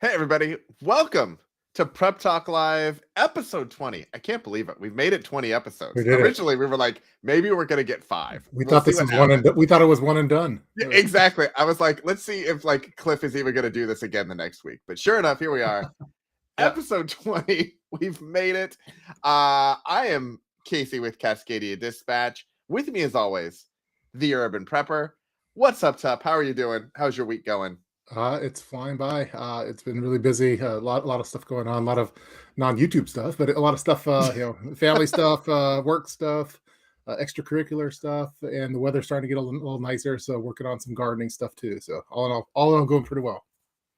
Hey, everybody. Welcome to Prep Talk Live, episode 20. I can't believe it. We've made it 20 We episodes. did it. Originally, we were like, maybe we're going to get 5. We We'll thought see this what was one happens. and we thought it was one and done. Yeah, exactly. I was like, let's see if like Cliff is even going to do this again the next week. But sure enough, here we are. Yeah. Episode 20. We've made it. I am Casey with Cascadia Dispatch. With me, as always, the Urban Prepper. What's up, Tup? How are you doing? How's your week going? It's flying by. It's been really busy. A lot of stuff going on. A lot of non-YouTube stuff, but a lot of stuff. Family stuff, work stuff, extracurricular stuff, and the weather's starting to get a little nicer. So working on some gardening stuff too. So all in all, going pretty well.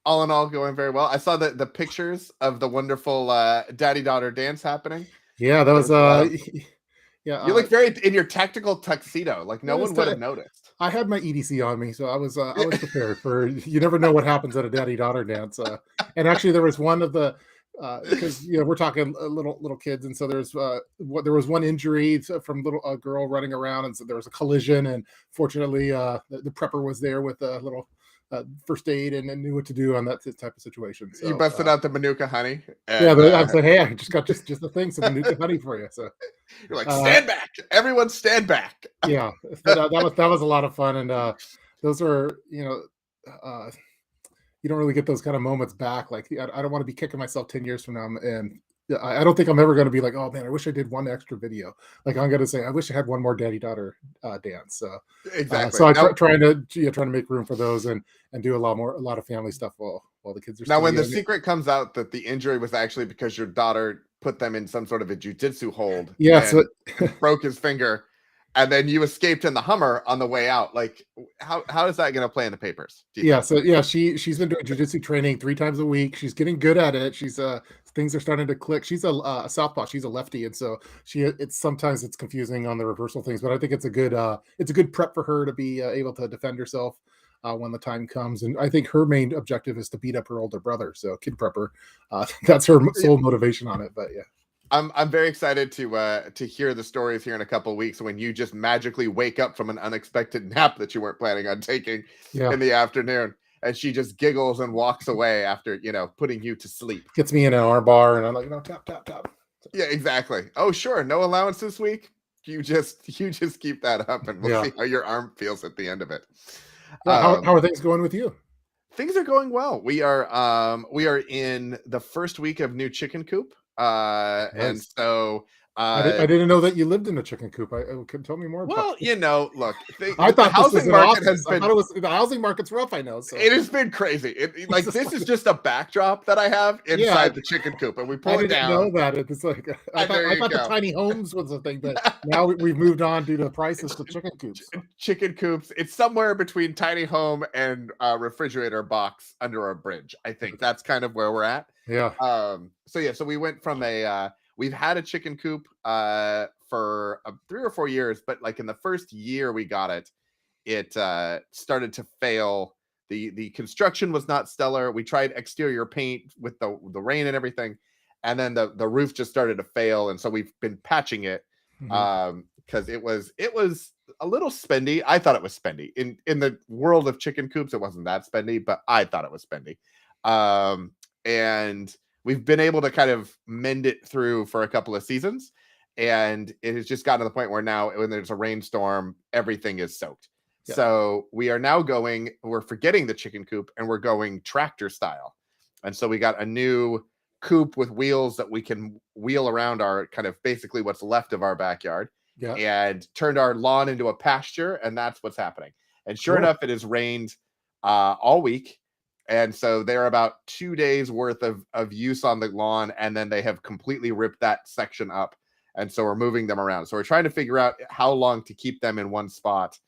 All in all, going very well. I saw the pictures of the wonderful daddy-daughter dance happening. Yeah, that was yeah. You look very in your tactical tuxedo. Like no one would have I noticed. had my EDC on me, so I was prepared for. You never know what happens at a daddy-daughter dance. And actually, there was one of the because we're talking little kids, and so there was one injury from little girl running around, and so there was a collision, and fortunately, the prepper was there with a little first aid and knew what to do on that type of situation. So, You busted out the Manuka honey. And, I said, "Hey, I just got just the thing, some Manuka honey for you." So you're like, stand back, everyone, stand back. Yeah, that was a lot of fun, and those are you don't really get those kind of moments back. Like I don't want to be kicking myself 10 years from now, and I don't think I'm ever going to be like, oh man, I wish I did one extra video. Like I'm going to say, I wish I had one more daddy-daughter dance. Exactly. So I'm trying to make room for those and do a lot of family stuff while the kids are. Now, when the secret comes out that the injury was actually because your daughter put them in some sort of a jujitsu hold, so broke his finger, and then you escaped in the Hummer on the way out. Like, how is that going to play in the papers? She's been doing jiu-jitsu training 3 times a week. She's getting good at it. She's things are starting to click. She's a southpaw. She's a lefty, and so sometimes it's confusing on the reversal things. But I think it's a good prep for her to be able to defend herself when the time comes. And I think her main objective is to beat up her older brother. So kid prepper, that's her sole motivation on it. But yeah. I'm very excited to hear the stories here in a couple of weeks when you just magically wake up from an unexpected nap that you weren't planning on taking in the afternoon, and she just giggles and walks away after putting you to sleep. Gets me in an arm bar, and I'm like, tap tap tap. Yeah, exactly. Oh, sure, no allowance this week. You just keep that up, and we'll see how your arm feels at the end of it. How are things going with you? Things are going well. We are in the first week of new chicken coop. Nice. And so I didn't know that you lived in a chicken coop. Could tell me more. Well, look, I thought the housing market has been. I thought it was the housing market's rough. I know. So. It has been crazy. This is just a backdrop that I have inside the chicken coop, and we pull it down. I didn't know that. It's like I thought the tiny homes was a thing, but now we've moved on due to the prices to chicken coops. Chicken coops. It's somewhere between tiny home and refrigerator box under a bridge. I think that's kind of where we're at. Yeah. So we went from we've had a chicken coop for 3 or 4 years, but like in the first year we got it started to fail. The construction was not stellar. We tried exterior paint with the rain and everything, and then the roof just started to fail, and so we've been patching it because it was a little spendy. I thought it was spendy. In the world of chicken coops, it wasn't that spendy, but I thought it was spendy. And we've been able to kind of mend it through for a couple of seasons, and it has just gotten to the point where now when there's a rainstorm, everything is soaked. Yeah. So we are now we're forgetting the chicken coop and we're going tractor style. And so we got a new coop with wheels that we can wheel around our kind of basically what's left of our backyard, and turned our lawn into a pasture. And that's what's happening. And sure enough, it has rained all week. And so they're about 2 days worth of use on the lawn, and then they have completely ripped that section up. And so we're moving them around. So we're trying to figure out how long to keep them in one spot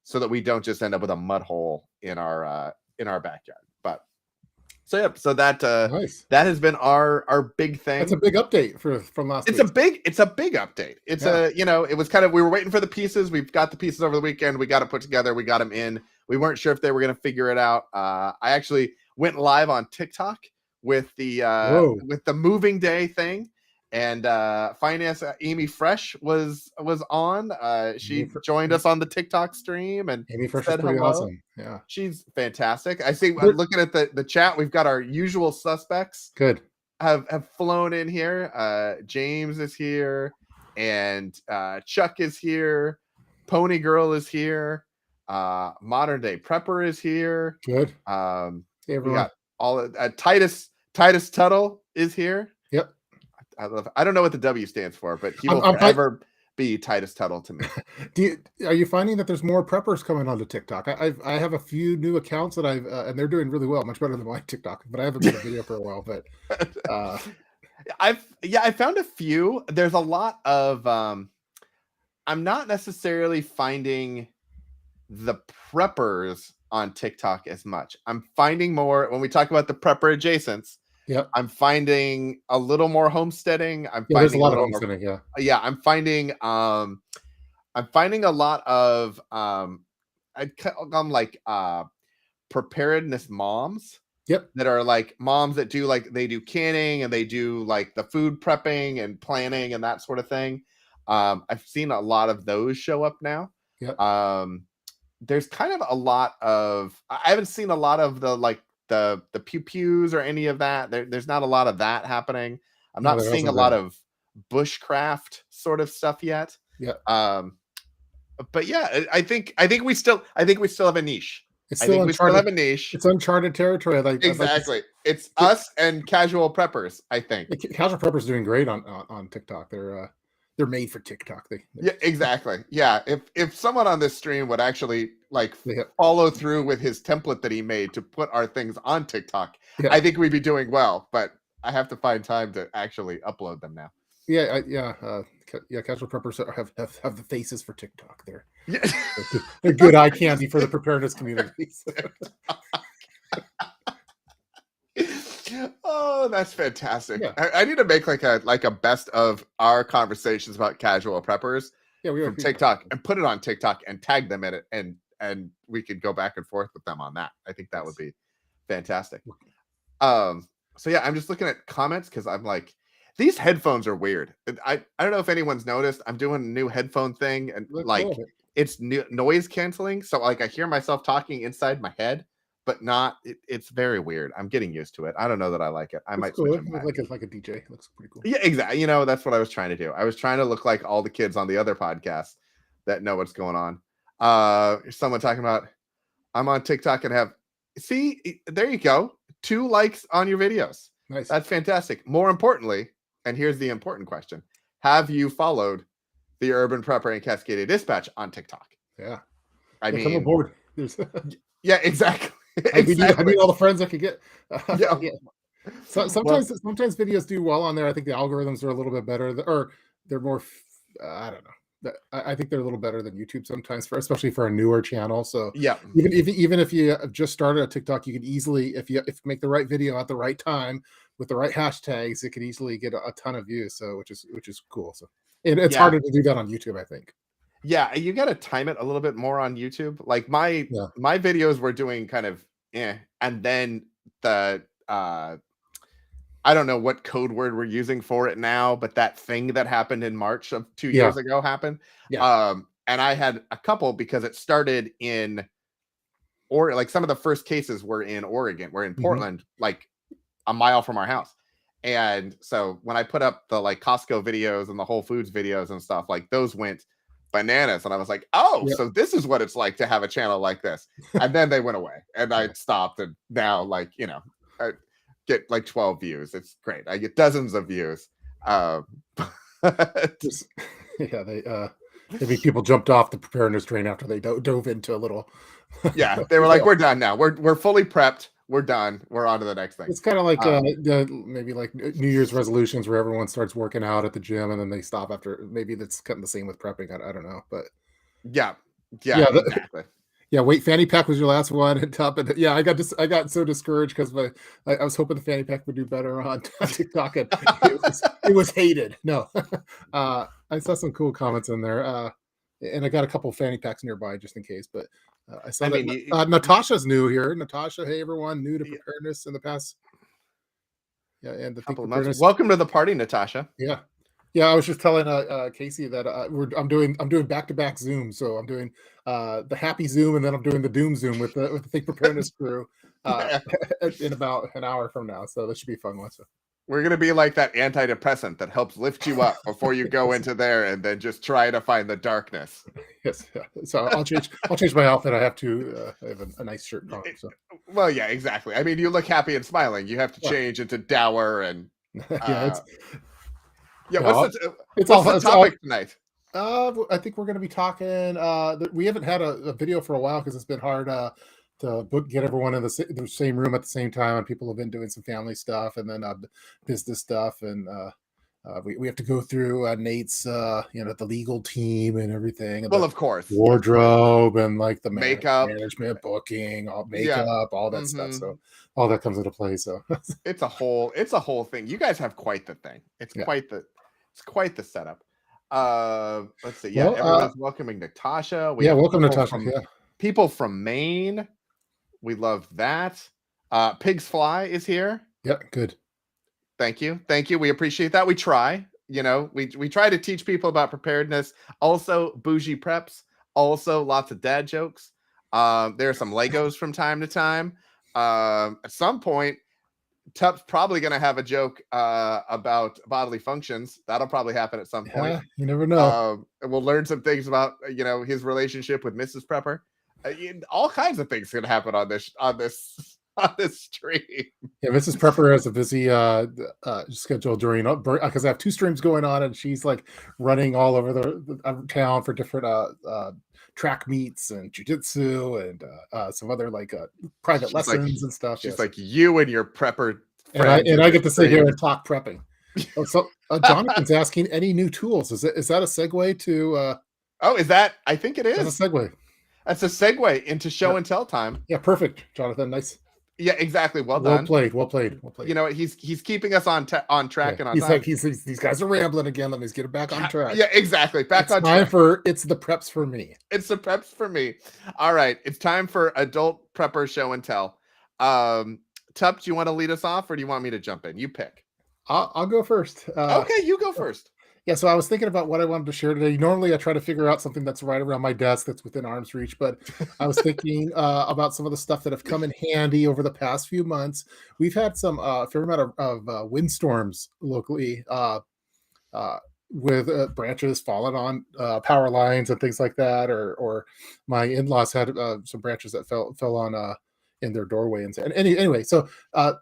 so that we don't just end up with a mud hole in our backyard. But so that nice. That has been our big thing. That's a big update from last week. It's a big update. It's it was kind of, we were waiting for the pieces. We've got the pieces over the weekend. We got it put together. We got them in. We weren't sure if they were going to figure it out. I actually went live on TikTok with the moving day thing, And finance Amy Fresh was on. She joined us on the TikTok stream and Amy Fresh is said pretty hello. awesome. Yeah, she's fantastic. I see. I'm looking at the chat. We've got our usual suspects. Good. Have flown in here. James is here, and Chuck is here. Pony Girl is here. Modern Day Prepper is here. Good. Hey, we got all Titus Tuttle is here. Yep. I don't know what the W stands for, but he will forever be Titus Tuttle to me. Are you finding that there's more preppers coming onto TikTok? I have a few new accounts that I've and they're doing really well, much better than my TikTok. But I haven't made a video for a while. But I found a few. There's a lot of I'm not necessarily finding the preppers on TikTok as much. I'm finding more when we talk about the prepper adjacents. Yep. I'm finding a little more homesteading. There's a lot of homesteading. Yeah. I'm finding a lot of I'd call them like preparedness moms. Yep. That are like moms that do they do canning and they do like the food prepping and planning and that sort of thing. I've seen a lot of those show up now. Yep. There's kind of a lot of I haven't seen a lot of the pew pews or any of that. There's not a lot of that happening. I'm not seeing a lot of bushcraft sort of stuff yet. Yeah. But yeah, I think we still have a niche. It's still we still have a niche. It's uncharted territory. Exactly. It's us and casual preppers. I think casual preppers doing great on TikTok. They're made for TikTok. Yeah, exactly. Yeah. If someone on this stream would actually follow through with his template that he made to put our things on TikTok, I think we'd be doing well. But I have to find time to actually upload them now. Casual preppers have the faces for TikTok. They're good eye candy for the preparedness community. Oh, that's fantastic. Yeah. I need to make like a best of our conversations about casual preppers from TikTok and put it on TikTok and tag them in it and we could go back and forth with them on that. I think that would be fantastic. So yeah, I'm just looking at comments because I'm like, these headphones are weird. I don't know if anyone's noticed. I'm doing a new headphone thing and it's noise canceling. So like I hear myself talking inside my head, but it's very weird. I'm getting used to it. I don't know that I like it. I might switch it back. Like a DJ. It looks pretty cool. Yeah, exactly. That's what I was trying to do. I was trying to look like all the kids on the other podcasts that know what's going on. Someone talking about I'm on TikTok and there you go. 2 likes on your videos. Nice. That's fantastic. More importantly, and here's the important question. Have you followed the Urban Prepper and Cascadia Dispatch on TikTok? Yeah. I mean, come aboard. Yeah, exactly. I need all the friends I could get. Yeah. So sometimes videos do well on there. I think the algorithms are a little bit better, or they're more. I don't know. I think they're a little better than YouTube sometimes, especially for a newer channel. So yeah, even if you just started a TikTok, you could easily, if you make the right video at the right time with the right hashtags, it could easily get a ton of views. So which is cool. So it's harder to do that on YouTube, I think. Yeah, you got to time it a little bit more on YouTube. Like my videos were doing kind of and then the I don't know what code word we're using for it now, but that thing that happened in March of 2 years ago happened. Yeah. And I had a couple because it started in like some of the first cases were in Oregon. We're in Portland, like a mile from our house. And so when I put up the like Costco videos and the Whole Foods videos and stuff, like those went bananas. And I was like, so this is what it's like to have a channel like this. And then they went away and I stopped. And now like, I get like 12 views. It's great. I get dozens of views. Maybe people jumped off the preparedness train after they dove into a little. Yeah, they were like, "We're done now. We're fully prepped. We're done. We're on to the next thing." It's kind of like maybe like New Year's resolutions where everyone starts working out at the gym and then they stop after. Maybe that's kind of the same with prepping. I don't know, but yeah, exactly. Yeah, wait, fanny pack was your last one. And I got so discouraged because I was hoping the fanny pack would do better on TikTok, and it was hated. No, I saw some cool comments in there, and I got a couple fanny packs nearby just in case. But I saw Natasha's new here. Natasha, hey everyone, new to preparedness in the past. Yeah, and the Think Couple of months. Preparedness. Welcome to the party, Natasha. Yeah. Yeah, I was just telling Casey that I'm doing back-to-back Zoom. So I'm doing the happy Zoom, and then I'm doing the doom Zoom with the Think Preparedness crew in about an hour from now. So that should be a fun one. So We're gonna be like that antidepressant that helps lift you up before you go into there, and then just try to find the darkness. yes, yeah. So I'll change my outfit. I have to I have a nice shirt on. So Well, yeah, exactly. I mean, you look happy and smiling. You have to change into dour and yeah, it's yeah. no, What's it's the topic tonight? I think we're going to be talking. We haven't had a video for a while because it's been hard to get everyone in the same room at the same time, and people have been doing some family stuff and then business stuff, and we have to go through Nate's the legal team and everything, and Well, the of course, wardrobe and like the makeup, management, booking, all makeup, all that stuff. So all that comes into play. So it's a whole thing. You guys have quite the thing. It's quite the setup. Let's see. Yeah, everyone's welcoming Natasha. Welcome Natasha. People from Maine. We love that. Pigs Fly is here. Yeah, good. Thank you. We appreciate that. We try. We try to teach people about preparedness. Also, bougie preps. Also, lots of dad jokes. There are some Legos from time to time. At some point, Tup's probably going to have a joke about bodily functions. That'll probably happen at some point. Yeah, you never know. We'll learn some things about his relationship with Mrs. Prepper. All kinds of things can happen on this stream. Yeah, Mrs. Prepper has a busy schedule during because I have 2 streams going on, and she's like running all over the town for different track meets and jujitsu and some other like private lessons and stuff. She's like you and your prepper friends. And I get to sit here and talk prepping. So Jonathan's asking, any new tools? Is that a segue to? Is that? I think it is. That's a segue. That's a segue into show and tell time. Yeah, perfect, Jonathan. Nice. Yeah, exactly. Well done. Well played. You know what? He's keeping us on track and on he's time. Like these guys are rambling again. Let me get it back on track. Yeah, exactly. Back on track. Time it's the preps for me. It's the preps for me. All right, it's time for adult prepper show and tell. Tup, do you want to lead us off, or do you want me to jump in? You pick. I'll go first. Okay, you go first. Yeah, so I was thinking about what I wanted to share today. Normally, I try to figure out something that's right around my desk that's within arm's reach, but I was thinking about some of the stuff that have come in handy over the past few months. We've had some fair amount of windstorms locally with branches falling on power lines and things like that, or my in-laws had some branches that fell on in their doorway and anyway, so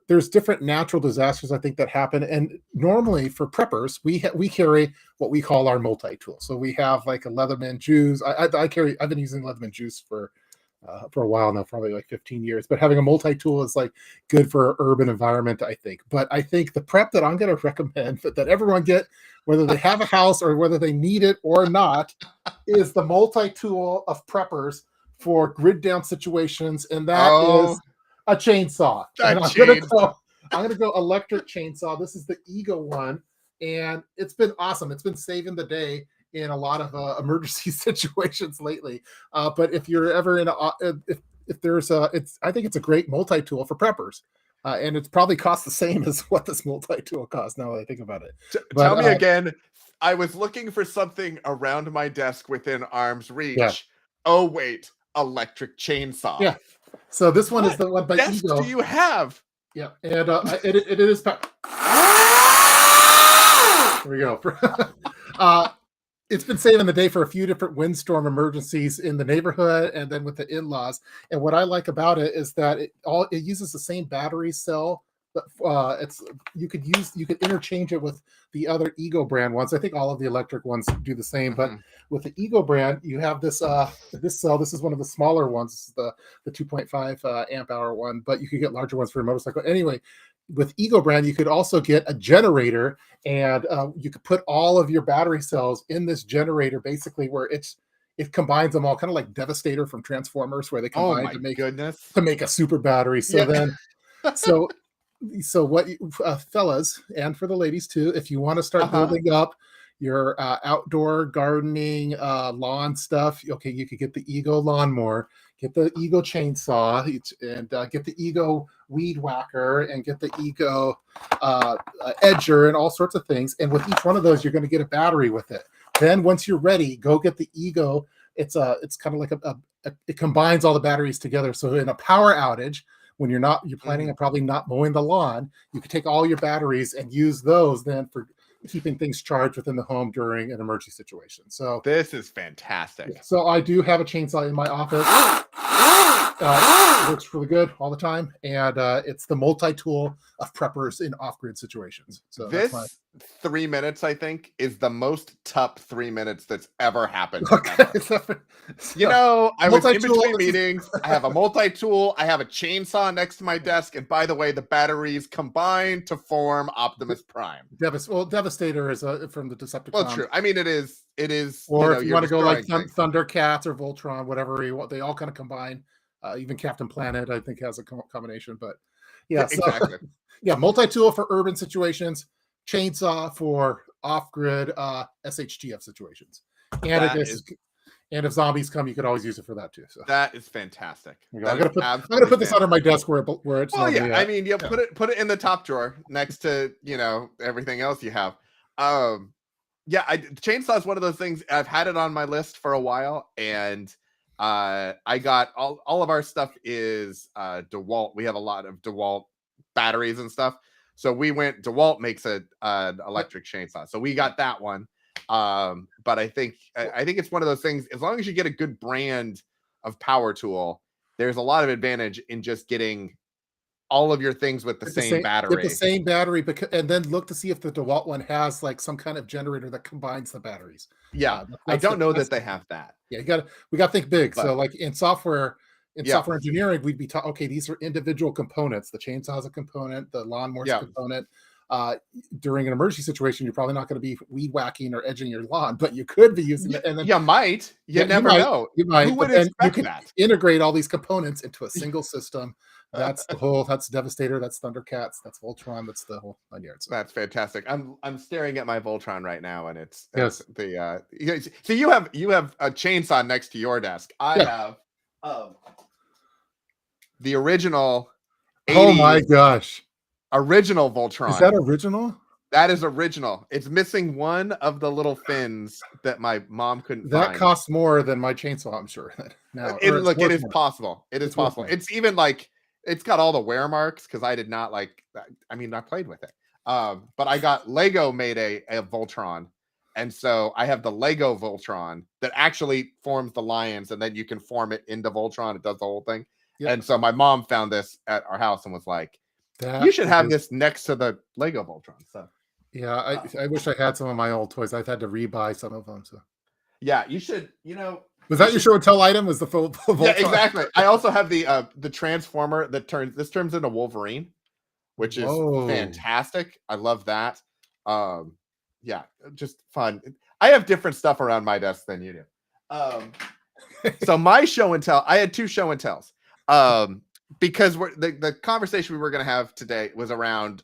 there's different natural disasters I think that happen, and normally for preppers we carry what we call our multi-tool. So we have like a Leatherman juice. I've been using Leatherman juice for a while now, probably like 15 years, but having a multi-tool is like good for urban environment, I think. But I think the prep that I'm going to recommend that everyone get, whether they have a house or whether they need it or not, is the multi-tool of preppers for grid down situations, and that is a chainsaw. And I'm gonna go electric chainsaw. This is the Ego one, and it's been awesome. It's been saving the day in a lot of emergency situations lately. But if you're ever in if there's I think it's a great multi-tool for preppers. And it's probably cost the same as what this multi-tool costs now that I think about it. Tell me again. I was looking for something around my desk within arm's reach. Yeah. Oh wait, electric chainsaw. Yeah. So this one is the one by desk Ego. Do you have? Yeah, and it is. There we go. It's been saving the day for a few different windstorm emergencies in the neighborhood, and then with the in-laws. And what I like about it is that it uses the same battery cell. You could interchange it with the other Ego brand ones. I think all of the electric ones do the same, but with the Ego brand, you have this cell. This is one of the smaller ones. This is the 2.5 amp hour one, but you could get larger ones for your motorcycle. Anyway, with Ego brand, you could also get a generator, and you could put all of your battery cells in this generator, basically where it combines them all, kind of like Devastator from Transformers, where they combine to make a super battery. So what fellas, and for the ladies too, if you want to start building up your outdoor gardening lawn stuff, okay, you could get the Ego lawnmower. get the Ego chainsaw, and get the Ego weed whacker, and get the Ego edger, and all sorts of things. And with each one of those, you're going to get a battery with it. Then once you're ready, go get the Ego. It's kind of like it combines all the batteries together. So in a power outage, when you're planning on probably not mowing the lawn, you can take all your batteries and use those then for keeping things charged within the home during an emergency situation. So this is fantastic. Yeah, so I do have a chainsaw in my office. It works really good all the time, and it's the multi-tool of preppers in off-grid situations. So this 3 minutes, I think, is the most top 3 minutes that's ever happened. Okay. You know, I was in between meetings. I have a multi-tool. I have a chainsaw next to my desk, and by the way, the batteries combine to form Optimus Prime. Devastator is from the Decepticons. Well, true. I mean, it is. Or if you want to go like Thundercats or Voltron, whatever you want, they all kind of combine. Even Captain Planet, I think, has a combination. But yeah, exactly. Yeah, multi-tool for urban situations, chainsaw for off-grid SHTF situations, and if zombies come, you could always use it for that too. So that is fantastic. I'm gonna put this under my desk where it's. Well, yeah. I mean, put it in the top drawer next to everything else you have. Yeah, chainsaw is one of those things. I've had it on my list for a while, and I got all of our stuff is DeWalt. We have a lot of DeWalt batteries and stuff. So DeWalt makes an electric chainsaw. So we got that one. But I think it's one of those things, as long as you get a good brand of power tool, there's a lot of advantage in just getting all of your things with the same battery. Get the same battery, and then look to see if the DeWalt one has like some kind of generator that combines the batteries. Yeah, I don't know that they have that. Yeah, we got to think big. So like in software engineering, we'd be taught, okay, these are individual components. The chainsaw is a component, the lawnmower's a component. During an emergency situation, you're probably not going to be weed whacking or edging your lawn, but you could be using it. And then you might. You never know. You might. Who would expect that? Integrate all these components into a single system. That's Devastator, that's Thundercats, that's Voltron, that's the whole 9 yards. That's fantastic. I'm staring at my Voltron right now, and it's the so you have a chainsaw next to your desk. I have the original 80s, oh my gosh, original Voltron. Is that original? That is original. It's missing one of the little fins that my mom couldn't find. That costs more than my chainsaw, I'm sure. Now, it is possible. It is possible. It's even like, it's got all the wear marks because I did not like. I mean, I played with it, but I got Lego made a Voltron, and so I have the Lego Voltron that actually forms the lions, and then you can form it into Voltron. It does the whole thing. Yep. And so my mom found this at our house and was like, "You should have this next to the Lego Voltron." So yeah, I wish I had some of my old toys. I've had to rebuy some of them. So yeah, you should. Was that your show and tell item? Was the full Voltron? Yeah, exactly. I also have the transformer that turns into Wolverine, which is fantastic. I love that. Yeah, just fun. I have different stuff around my desk than you do. So my show and tell, I had 2 show and tells. Because the conversation we were going to have today was around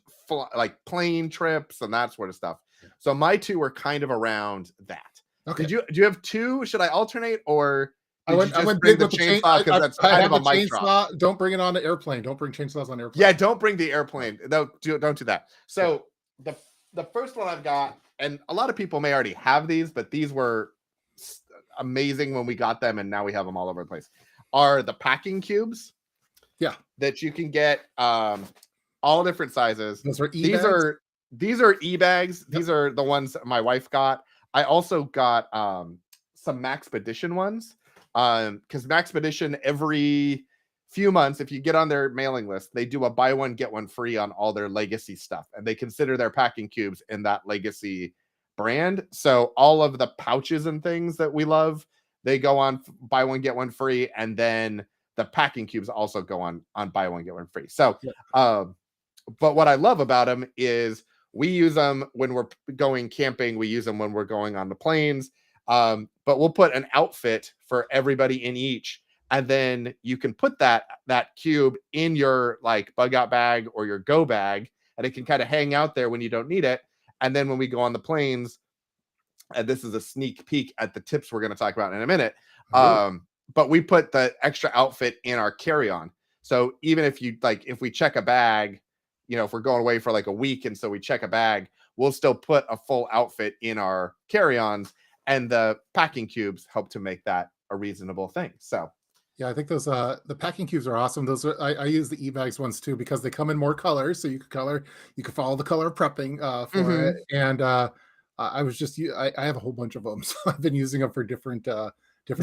like plane trips and that sort of stuff. So my 2 were kind of around that. Okay. Do you have 2? Should I alternate, or I went big with the chainsaw because that's kind of a mic drop? Don't bring it on the airplane. Don't bring chainsaws on airplane. Yeah, don't bring the airplane. No, don't do that. So the first one I've got, and a lot of people may already have these, but these were amazing when we got them, and now we have them all over the place. Are the packing cubes? Yeah, that you can get all different sizes. Those are these are e-bags. Yep. These are the ones that my wife got. I also got some Maxpedition ones because Maxpedition, every few months, if you get on their mailing list, they do a buy one get one free on all their legacy stuff, and they consider their packing cubes in that legacy brand. So all of the pouches and things that we love, they go on buy one get one free, and then the packing cubes also go on buy one get one free. So but what I love about them is we use them when we're going camping. We use them when we're going on the planes. But we'll put an outfit for everybody in each. And then you can put that cube in your like bug out bag or your go bag, and it can kind of hang out there when you don't need it. And then when we go on the planes, and this is a sneak peek at the tips we're going to talk about in a minute. but we put the extra outfit in our carry-on. So even if you like, if we check a bag, you know, if we're going away for like a week and so we check a bag, we'll still put a full outfit in our carry-ons, and the packing cubes help to make that a reasonable thing. So yeah, I think those the packing cubes are awesome. Those are I use the e-bags ones too because they come in more colors, so you can follow the color prepping for it. And I was just I have a whole bunch of them, so I've been using them for different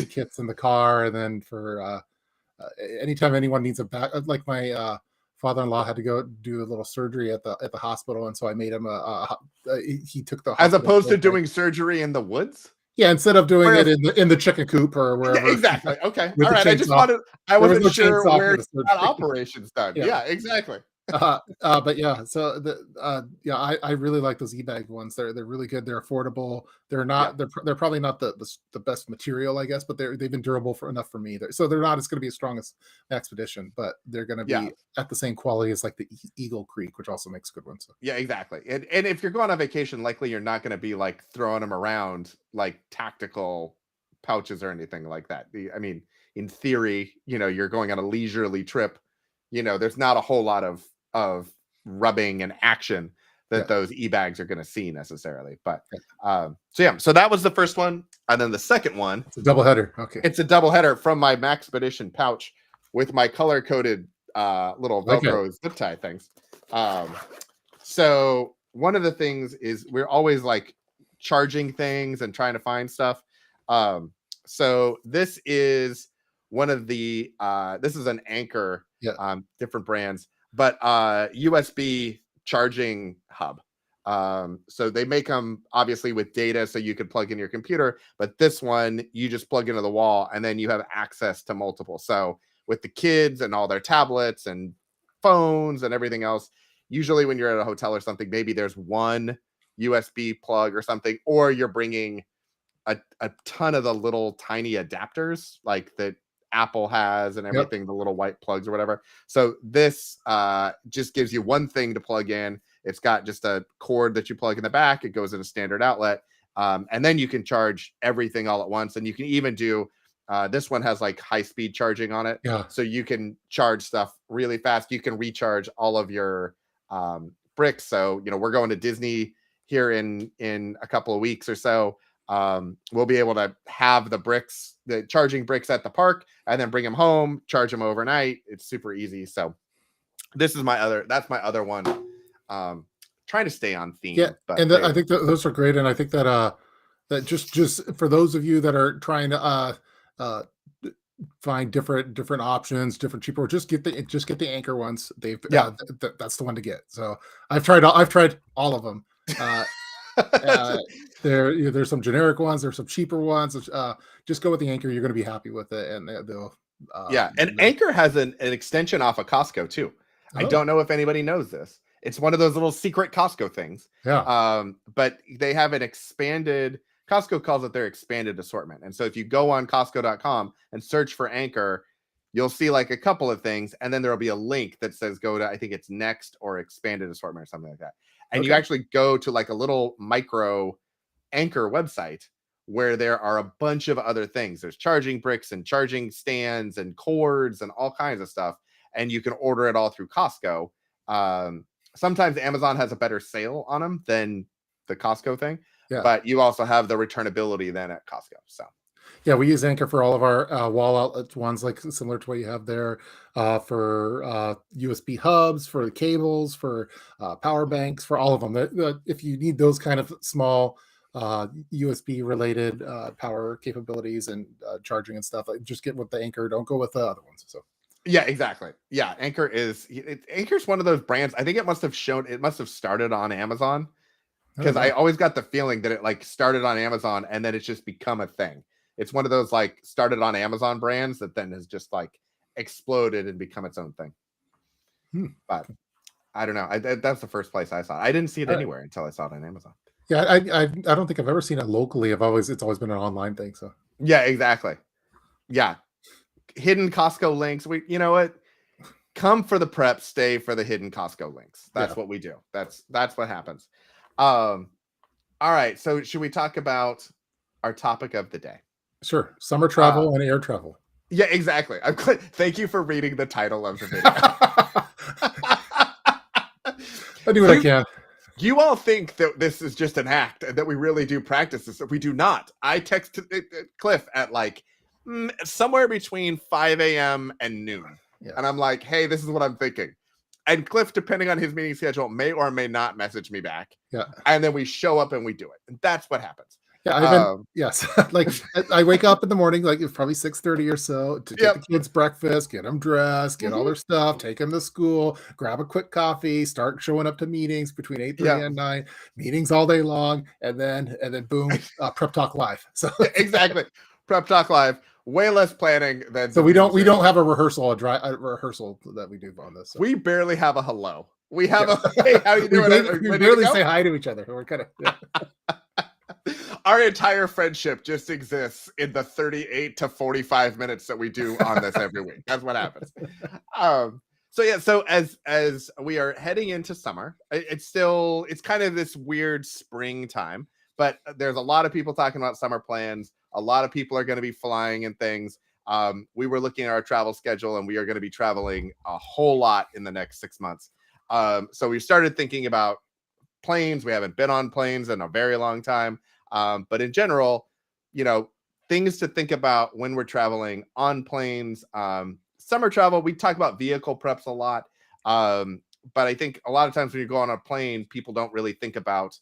kits in the car, and then for anytime anyone needs a back, like my father-in-law had to go do a little surgery at the hospital, and so I made him he took the as hospital opposed to doing surgery in the woods. yeah, instead of doing Whereas, it in the chicken coop or yeah, wherever. exactly. Okay. With All the right. I just chainsaw. wanted, I There was wasn't no sure chainsaw where for you the got surgery. operations done. Yeah. Yeah, exactly. But yeah, so yeah, I really like those e-bag ones. They're really good. They're affordable. They're Yeah. not they're probably not the best material, I guess, but they've been durable for enough for me. So they're not as going to be as strong as Expedition, but they're going to Yeah. be at the same quality as like the Eagle Creek, which also makes good ones. So. Yeah, exactly. And if you're going on vacation, likely you're not going to be like throwing them around like tactical pouches or anything like that. I mean, in theory, you know, you're going on a leisurely trip. You know, there's not a whole lot of rubbing and action that those e-bags are going to see necessarily. But so that was the first one, and then the second one, it's a double header. Okay, it's a double header from my Maxpedition pouch with my color coded little Velcro zip tie things. So one of the things is we're always like charging things and trying to find stuff. So this is one of the this is an Anchor, different brands, but USB charging hub. So they make them obviously with data so you could plug in your computer, but this one you just plug into the wall and then you have access to multiple. So with the kids and all their tablets and phones and everything else, usually when you're at a hotel or something, maybe there's one USB plug or something, or you're bringing a ton of the little tiny adapters like that Apple has and everything, the little white plugs or whatever. So this just gives you one thing to plug in. It's got just a cord that you plug in the back. It goes in a standard outlet. And then you can charge everything all at once. And you can even do, this one has like high speed charging on it. Yeah. So you can charge stuff really fast. You can recharge all of your bricks. So, you know, we're going to Disney here in a couple of weeks or so. We'll be able to have the charging bricks at the park and then bring them home, charge them overnight. It's super easy. So that's my other one. Trying to stay on theme. Yeah, but and I think those are great. And I think that that just for those of you that are trying to find different options, different cheaper, just get the Anchor ones. That's the one to get. So I've tried all of them. There's some generic ones, there's some cheaper ones. Just go with the Anchor. You're going to be happy with it, and they'll. And Anchor has an extension off of Costco too. I don't know if anybody knows this. It's one of those little secret Costco things. Yeah. But they have an expanded. Costco calls it their expanded assortment. And so if you go on Costco.com and search for Anchor, you'll see like a couple of things, and then there'll be a link that says go to, I think it's next or expanded assortment or something like that. And you actually go to like a little micro Anchor website where there are a bunch of other things. There's charging bricks and charging stands and cords and all kinds of stuff. And you can order it all through Costco. Sometimes Amazon has a better sale on them than the Costco thing, but you also have the returnability then at Costco. So yeah, we use Anchor for all of our wall outlet ones, like similar to what you have there, for USB hubs, for the cables, for power banks, for all of them. If you need those kind of small USB related power capabilities and charging and stuff, like just get with the Anchor. Don't go with the other ones. So. Yeah, exactly. Yeah, Anchor's one of those brands. I think it must have started on Amazon, because I always got the feeling that it like started on Amazon and then it's just become a thing. It's one of those like started on Amazon brands that then has just like exploded and become its own thing. But I don't know. That's the first place I saw it. I didn't see it anywhere until I saw it on Amazon. Yeah, I don't think I've ever seen it locally. It's always been an online thing. So yeah, exactly. Yeah. Hidden Costco links. You know what? Come for the prep, stay for the hidden Costco links. That's what we do. That's what happens. All right. So should we talk about our topic of the day? Sure. Summer travel and air travel. Yeah, exactly. Thank you for reading the title of the video. I do what I can. You all think that this is just an act and that we really do practice this. We do not. I texted Cliff at like somewhere between 5 a.m. and noon. Yeah. And I'm like, hey, this is what I'm thinking. And Cliff, depending on his meeting schedule, may or may not message me back. Yeah. And then we show up and we do it. And that's what happens. Yeah, yes. Like I wake up in the morning, like it's probably 6:30 or so, to get the kids breakfast, get them dressed, get all their stuff, take them to school, grab a quick coffee, start showing up to meetings between 8:30 and 9, meetings all day long, and then boom, Prep Talk Live. So exactly, Prep Talk Live. Way less planning than. So we don't have a rehearsal that we do on this. So. We barely have a hello. We have a hey, how you doing? We barely say hi to each other. We're kind of. Our entire friendship just exists in the 38 to 45 minutes that we do on this every week. That's what happens. So as we are heading into summer, it's kind of this weird springtime, but there's a lot of people talking about summer plans. A lot of people are going to be flying and things. We were looking at our travel schedule, and we are going to be traveling a whole lot in the next 6 months. So we started thinking about planes. We haven't been on planes in a very long time. But in general, things to think about when we're traveling on planes. Summer travel, we talk about vehicle preps a lot. But I think a lot of times when you go on a plane, people don't really think about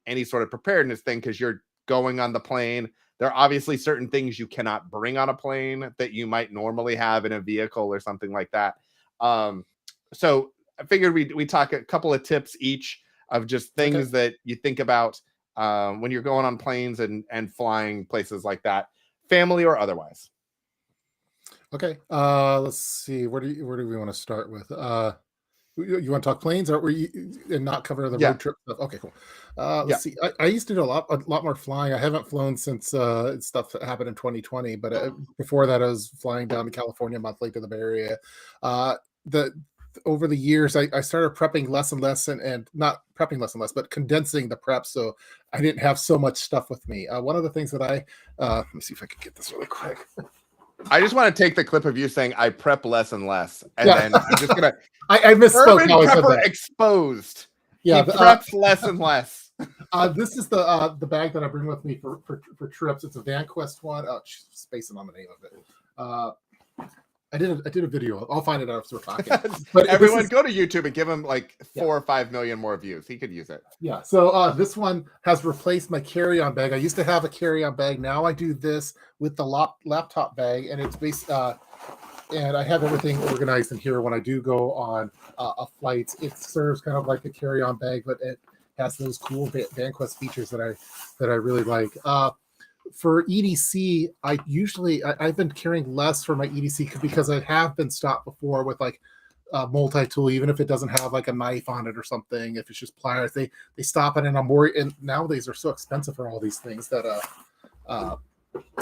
any sort of preparedness thing because you're going on the plane. There are obviously certain things you cannot bring on a plane that you might normally have in a vehicle or something like that. So I figured we talk a couple of tips each of just things that you think about when you're going on planes and flying places like that, family or otherwise. Okay. Let's see. Where do we want to start with? You want to talk planes, or and not cover the road trip stuff? Okay, cool. Let's see. I used to do a lot more flying. I haven't flown since stuff that happened in 2020, but before that, I was flying down to California monthly to the Bay Area. Over the years, I started prepping less and less, and not prepping less and less, but condensing the prep, so I didn't have so much stuff with me. One of the things that let me see if I can get this really quick. I just want to take the clip of you saying I prep less and less, and then I'm just gonna. I misspoke. How I said that. Exposed. Yeah, he preps less and less. This is the bag that I bring with me for trips. It's a VanQuest one. Oh, spacing on the name of it. I did a video. I'll find it out as we're talking. But everyone go to YouTube and give him like 4 or 5 million more views. He could use it. Yeah. So this one has replaced my carry-on bag. I used to have a carry-on bag. Now I do this with the laptop bag, and it's based. And I have everything organized in here when I do go on a flight. It serves kind of like a carry-on bag, but it has those cool VanQuest features that I really like. For EDC, I've been carrying less for my EDC because I have been stopped before with like a multi-tool, even if it doesn't have like a knife on it or something. If it's just pliers, they stop it, and I'm worried. And nowadays they're so expensive for all these things that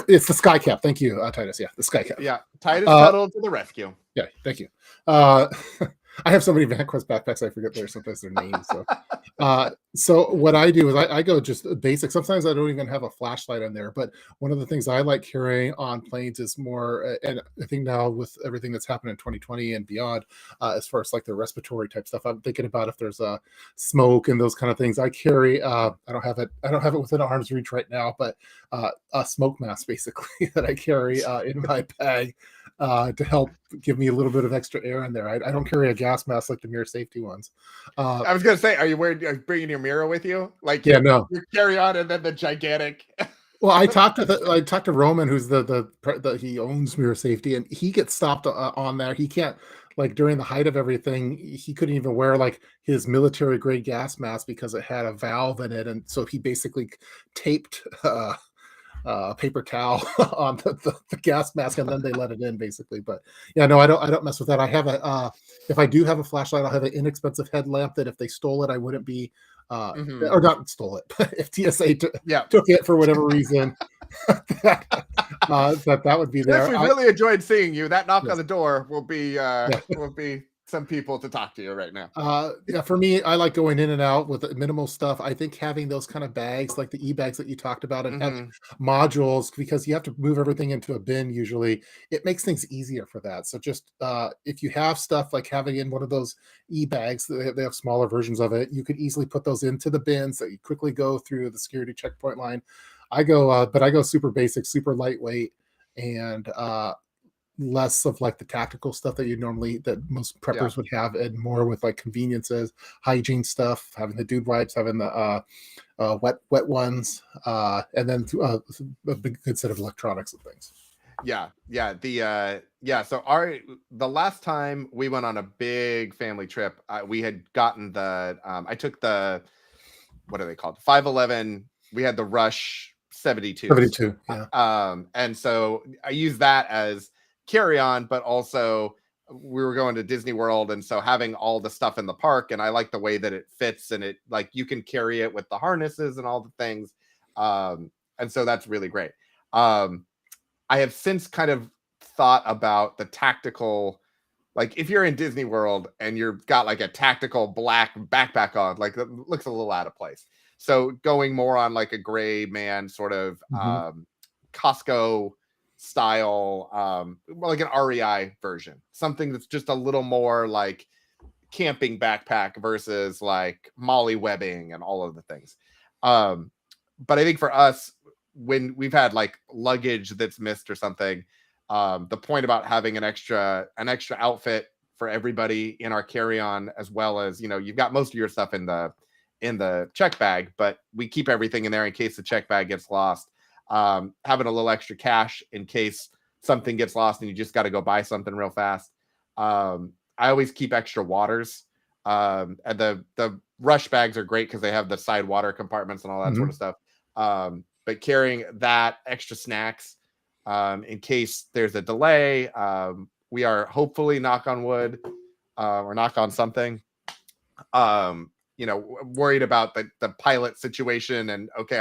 it's the sky cap. Thank you, Titus. Yeah, the sky cap. Yeah, Titus cuddled to the rescue. Yeah, thank you. I have so many VanQuest backpacks, I forget sometimes their names. So what I do is I go just basic. Sometimes I don't even have a flashlight in there. But one of the things I like carrying on planes is more, and I think now with everything that's happened in 2020 and beyond, as far as like the respiratory type stuff, I'm thinking about if there's smoke and those kind of things. I carry. I don't have it within arm's reach right now, but a smoke mask basically that I carry in my bag. To help give me a little bit of extra air in there. I don't carry a gas mask like the mirror safety ones. I was going to say, are you bringing your mirror with you? Like, no. You carry on and then the gigantic. Well, I talked to Roman, who's he owns Mirror Safety, and he gets stopped on there. He can't, like, during the height of everything, he couldn't even wear like his military grade gas mask because it had a valve in it, and so he basically taped paper towel on the gas mask, and then they let it in basically. But yeah, no, I don't mess with that. I have if I do have a flashlight, I'll have an inexpensive headlamp that if they stole it, I wouldn't be or not stole it, but if TSA took it for whatever reason, that would be there. Yes, we really enjoyed seeing you. That knock on the door will be some people to talk to you right now. Yeah, for me, I like going in and out with minimal stuff. I think having those kind of bags, like the e-bags that you talked about, and having modules, because you have to move everything into a bin usually, it makes things easier for that. So just if you have stuff like having in one of those e-bags, they have smaller versions of it, you could easily put those into the bins that you quickly go through the security checkpoint line. But I go super basic, super lightweight, and less of like the tactical stuff that most preppers would have, and more with like conveniences, hygiene stuff, having the dude wipes, having the wet ones, and then a big good set of electronics and things. So the last time we went on a big family trip, we had gotten I took the, what are they called, 511. We had the Rush 72. And so I used that as carry on, but also we were going to Disney World, and so having all the stuff in the park, and I like the way that it fits, and it, like, you can carry it with the harnesses and all the things, and so that's really great. I have since kind of thought about the tactical, like if you're in Disney World and you've got like a tactical black backpack on, like that looks a little out of place. So going more on like a gray man sort of Costco style, like an REI version, something that's just a little more like camping backpack versus like molly webbing and all of the things. But I think for us, when we've had like luggage that's missed or something, the point about having an extra outfit for everybody in our carry-on, as well as, you've got most of your stuff in the check bag, but we keep everything in there in case the check bag gets lost. Having a little extra cash in case something gets lost and you just got to go buy something real fast. I always keep extra waters. And the Rush bags are great because they have the side water compartments and all that sort of stuff. But carrying that, extra snacks, in case there's a delay. We are hopefully, knock on wood, or knock on something, worried about the pilot situation, and okay,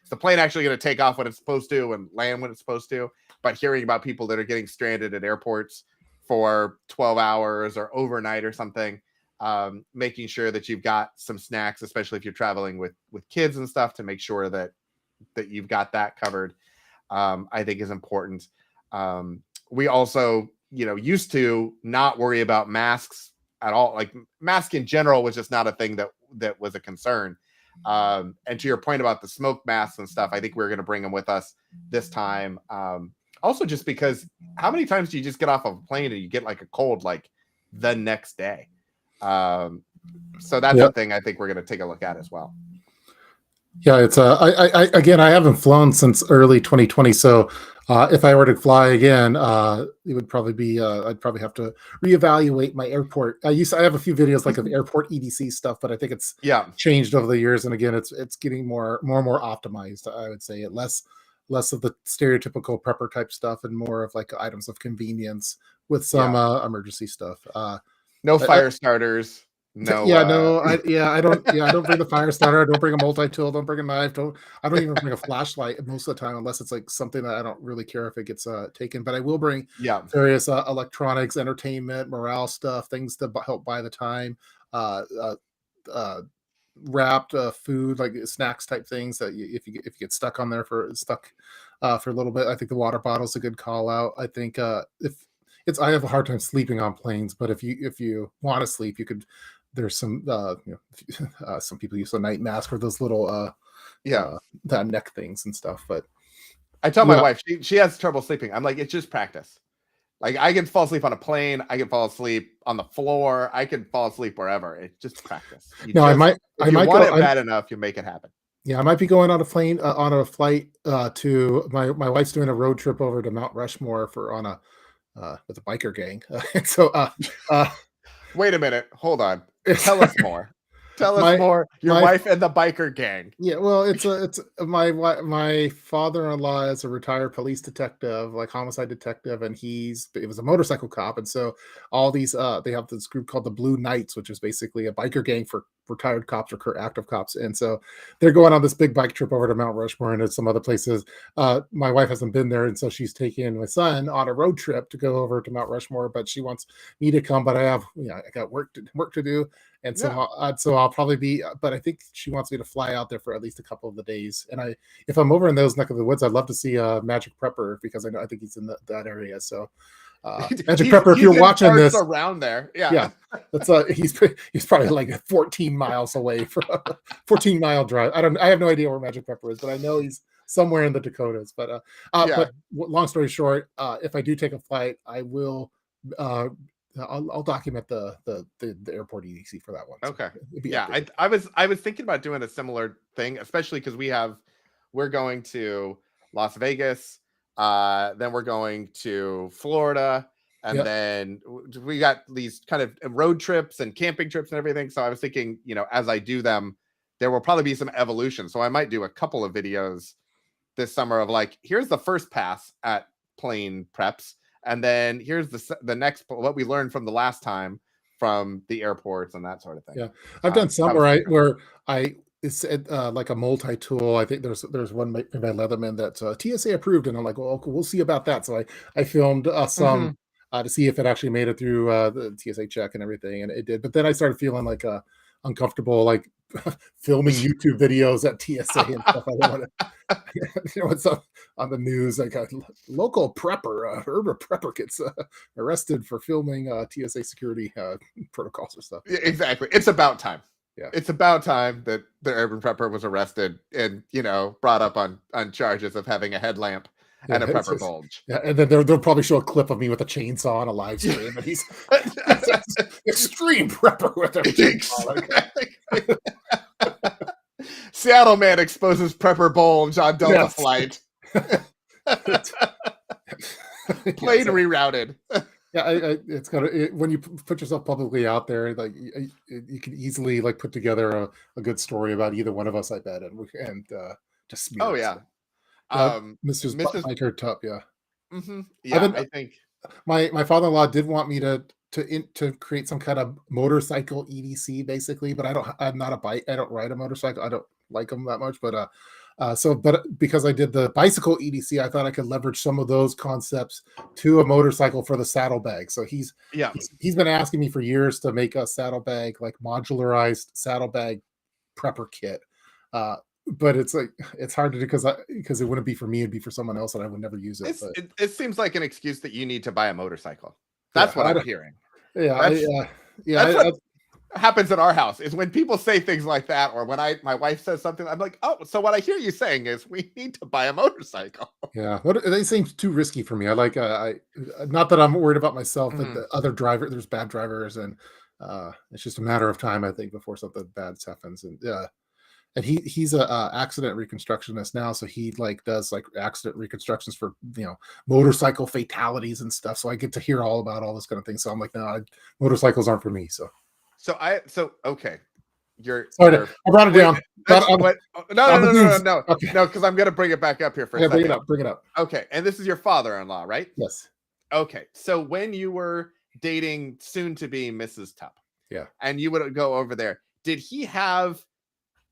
is the plane actually going to take off when it's supposed to and land when it's supposed to? But hearing about people that are getting stranded at airports for 12 hours or overnight or something, making sure that you've got some snacks, especially if you're traveling with kids and stuff, to make sure that you've got that covered, I think is important. We also, used to not worry about masks at all. Like, mask in general was just not a thing that was a concern. And to your point about the smoke masks and stuff, I think we're going to bring them with us this time. Also, just because how many times do you just get off of a plane and you get like a cold like the next day? So that's the thing I think we're going to take a look at as well. Yeah, it's I haven't flown since early 2020, so if I were to fly again, it would probably be I'd probably have to reevaluate my airport. I have a few videos like of airport EDC stuff, but I think it's changed over the years, and again, it's getting more and more optimized. I would say less of the stereotypical prepper type stuff and more of like items of convenience with some emergency stuff. No fire starters. No. I don't bring the fire starter. I don't bring a multi-tool. Don't bring a knife. I don't even bring a flashlight most of the time, unless it's like something that I don't really care if it gets taken. But I will bring various electronics, entertainment, morale stuff, things to help buy the time. Wrapped food, like snacks type things that if you get stuck for a little bit. I think the water bottle is a good call out. I think I have a hard time sleeping on planes, but if you want to sleep, you could. There's some some people use a night mask or those little that neck things and stuff. But I tell my wife, she has trouble sleeping. I'm like, it's just practice. Like, I can fall asleep on a plane, I can fall asleep on the floor, I can fall asleep wherever. It's just practice. If you want it bad enough, you make it happen. Yeah, I might be going on a plane on a flight to my wife's doing a road trip over to Mount Rushmore with a biker gang. So wait a minute, hold on. Tell us more. Tell us My more. Your my wife and the biker gang. Yeah, well, it's my father-in-law is a retired police detective, like homicide detective, and it was a motorcycle cop, and so all these they have this group called the Blue Knights, which is basically a biker gang for retired cops or active cops, and so they're going on this big bike trip over to Mount Rushmore and to some other places. My wife hasn't been there, and so she's taking my son on a road trip to go over to Mount Rushmore, but she wants me to come, but I got work to do. And so, Yeah. I'll probably be, but I think she wants me to fly out there for at least a couple of the days. And if I'm over in those neck of the woods, I'd love to see Magic Prepper because I think he's in that area. So, Magic Prepper, if you're watching this, around there, yeah, that's he's probably like 14 miles away from 14-mile drive. I have no idea where Magic Prepper is, but I know he's somewhere in the Dakotas. But long story short, if I do take a flight, I will. I'll document the airport EDC for that one. Okay. So I was thinking about doing a similar thing, especially because we're going to Las Vegas, then we're going to Florida, and then we got these kind of road trips and camping trips and everything. So I was thinking, as I do them, there will probably be some evolution. So I might do a couple of videos this summer of like, here's the first pass at plane preps. And then here's the next, what we learned from the last time from the airports and that sort of thing. Yeah, I've done some where it's like a multi-tool. I think there's one made by Leatherman that's TSA approved, and I'm like, well, we'll see about that. So I filmed some to see if it actually made it through the TSA check and everything, and it did. But then I started feeling like uncomfortable, like filming YouTube videos at TSA and stuff. I don't want to, what's up on the news? Like a local prepper, urban prepper gets arrested for filming TSA security protocols or stuff. Yeah, exactly. It's about time. Yeah, it's about time that the urban prepper was arrested and brought up on charges of having a headlamp and a prepper bulge. Yeah, and then they'll probably show a clip of me with a chainsaw on a live stream, and he's extreme prepper with a chainsaw. Seattle man exposes prepper bulge on Delta flight. Plane rerouted. Yeah, it's when you put yourself publicly out there, like you can easily like put together a good story about either one of us, I bet, and just smear. Oh yeah. Mrs. Biker Tup, yeah. Mm-hmm. Yeah, I think my father-in-law did want me to create some kind of motorcycle EDC, basically, but I'm not a bike. I don't ride a motorcycle. I don't like them that much, but because I did the bicycle EDC, I thought I could leverage some of those concepts to a motorcycle for the saddlebag. So he's been asking me for years to make a saddlebag, like modularized saddlebag prepper kit. But it's hard to do because it wouldn't be for me, it'd be for someone else, and I would never use it. It seems like an excuse that you need to buy a motorcycle. That's what I'm hearing. That's what happens at our house is when people say things like that, or when my wife says something, I'm like, oh, so what I hear you saying is we need to buy a motorcycle. Yeah, they seem too risky for me. I like not that I'm worried about myself, but the other there's bad drivers, and it's just a matter of time, I think, before something bad happens. And he's a accident reconstructionist now, so he does accident reconstructions for motorcycle fatalities and stuff. So I get to hear all about all this kind of thing. So I'm like, no, motorcycles aren't for me. So okay, I brought it down. No, okay. No, because I'm gonna bring it back up here for a second. Bring it up. Okay, and this is your father-in-law, right? Yes. Okay, so when you were dating soon to be Mrs. Tupp, and you would go over there, did he have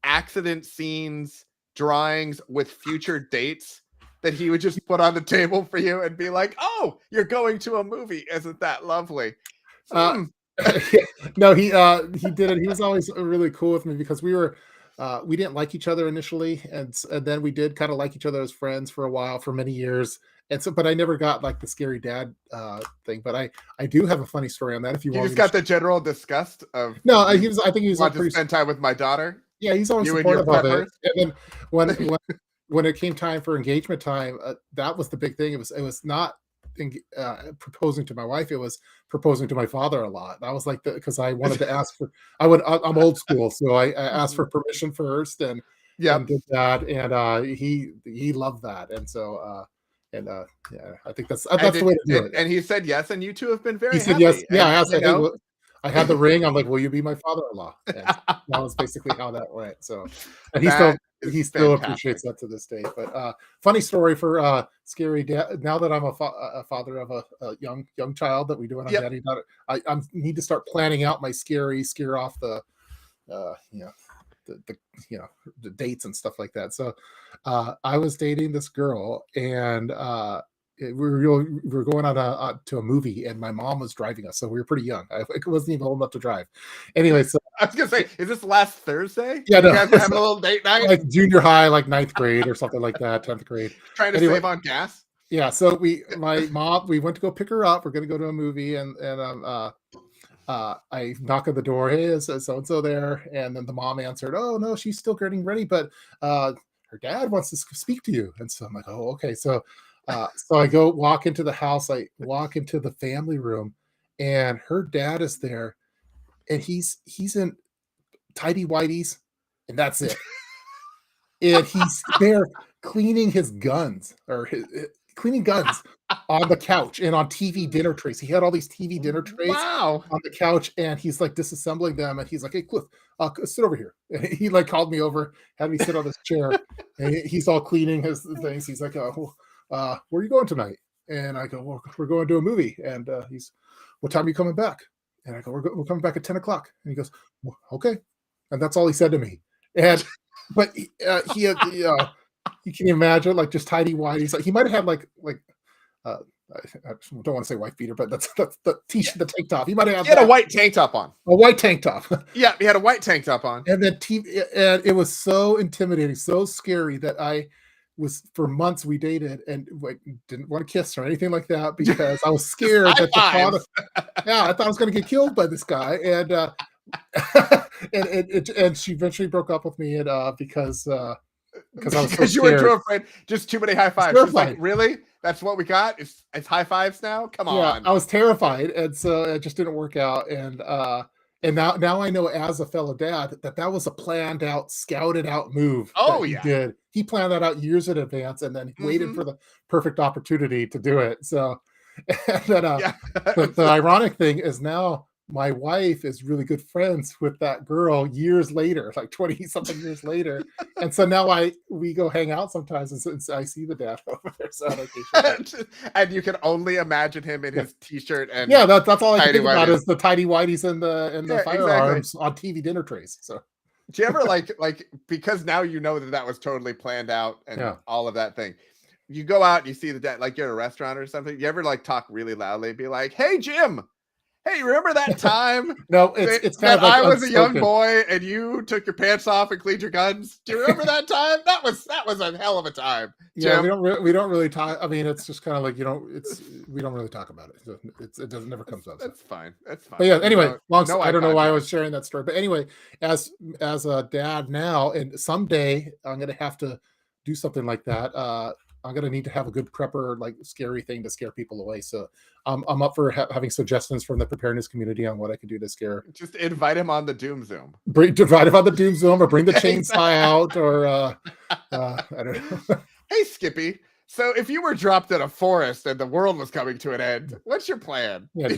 accident scenes, drawings with future dates that he would just put on the table for you and be like, oh, you're going to a movie, isn't that lovely? No, he did it. He was always really cool with me because we didn't like each other initially, and then we did kind of like each other as friends for a while, for many years. And so, but I never got the scary dad thing. But I do have a funny story on that. If you want, just got the general disgust of no. I think he was want to spend time with my daughter. Yeah, he's always supportive of it. And then when it came time for engagement time, that was the big thing. It was not proposing to my wife; it was proposing to my father-in-law. That was because I wanted to ask for. I'm old school, so I asked for permission first, and did that, and he loved that, and so. I think that's the way to do it. And he said yes, and you two have been very happy. He said yes. Yeah, I had the ring. I'm like, will you be my father-in-law? And that was basically how that went. So, and That he is still fantastic. appreciates that to this day. But funny story for scary dad. Now that I'm a father of a young child that we do it on Yep. Daddy Daughter, I need to start planning out my scare off the you know the the dates and stuff like that. So I was dating this girl, and we were going on to a movie, and my mom was driving us, so we were pretty young. I wasn't even old enough to drive. Anyway, so I was gonna say, is this last Thursday? yeah, You no, guys were having a little date night, like junior high, like ninth grade or something like that, 10th grade. trying to Anyway, save on gas. yeah, so my mom, we went to go pick her up. We're going to go to a movie, and I knock on the door. Hey, is so and so there? And then the mom answered, "Oh no, she's still getting ready, but her dad wants to speak to you." And so I'm like, "Oh, okay." So so I go walk into the house. I walk into the family room, and her dad is there, and he's in tidy whities, and that's it. And he's there cleaning his guns or cleaning guns on the couch and on TV dinner trays. He had all these TV dinner trays Wow. on the couch, and he's like disassembling them. And he's like, "Hey, Cliff, sit over here." And he like called me over, had me sit on this chair, and he's all cleaning his things. He's like, "Where are you going tonight?" And I go, "Well, we're going to a movie." And he's, "What time are you coming back?" And I go, "We're coming back at 10 o'clock." And he goes, "Well, okay." And that's all he said to me. And but he had you can imagine like just tidy whities. Like he might have had like uh, I don't want to say wife beater, but that's the Yeah. t-shirt, the tank top. He might have had He had a that, white tank top on. a white tank top. Yeah, he had a white tank top on. And then and it was so intimidating, so scary that I was for months we dated and like didn't want to kiss or anything like that because I was Just scared high that the thought of, fives. yeah, I thought I was going to get killed by this guy. And and she eventually broke up with me, and because I was so Because you were too scared. afraid. Just too many high I was fives. She's like, terrified. really? That's what we got? It's high fives now? Come Yeah, on. I was terrified, and so it just didn't work out. And now I know as a fellow dad that was a planned out, scouted out move that Oh he yeah. did. He planned that out years in advance, and then waited Hmm. for the perfect opportunity to do it. So, and then Yeah. the ironic thing is now my wife is really good friends with that girl years later, like 20 something years later. And so now we go hang out sometimes, and so I see the dad over there so on occasion. But And you can only imagine him in yeah, his t-shirt and yeah, that's all I can tidy think about whities. is the tidy whities and the Yeah, exactly. firearms on TV dinner trays. So Do you ever like because now you know that that was totally planned out and yeah. all of that thing. You go out and you see the dad, like you're at a restaurant or something. You ever like talk really loudly and be like, "Hey Jim, hey, remember that time No, that, it's kind that of like I was a young unspoken. boy and you took your pants off and cleaned your guns? Do you remember that time? That was a hell of a time, Yeah, Jim." we don't really talk. I mean, it's just kind of like we don't really talk about it. It doesn't never That's, comes up. So. that's fine. That's But fine. yeah, anyway, No I eye don't know why I contact. was sharing that story. But anyway, as a dad now, and someday I'm gonna have to do something like that. I'm gonna need to have a good prepper, like scary thing to scare people away. So I'm up for having suggestions from the preparedness community on what I could do to scare. Just invite him on the Doom Zoom. Divide about the doom zone, or bring the Exactly. chainsaw out, or I don't know. Hey, Skippy. So if you were dropped in a forest and the world was coming to an end, what's your plan? Yeah,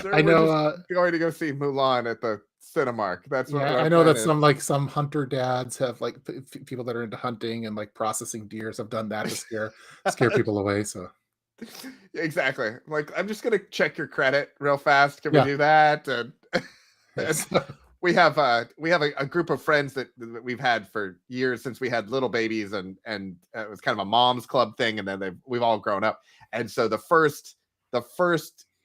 Sir, I we're know. just going to go see Mulan at the Cinemark. That's what Yeah, our I know plan that is. some hunter dads have like people that are into hunting and like processing deers have done that to scare people away. So Exactly. Like, I'm just gonna check your credit real fast. Can we yeah, do that? And, and yes, we have a group of friends that we've had for years since we had little babies, and it was kind of a mom's club thing, and then we've all grown up. And so the first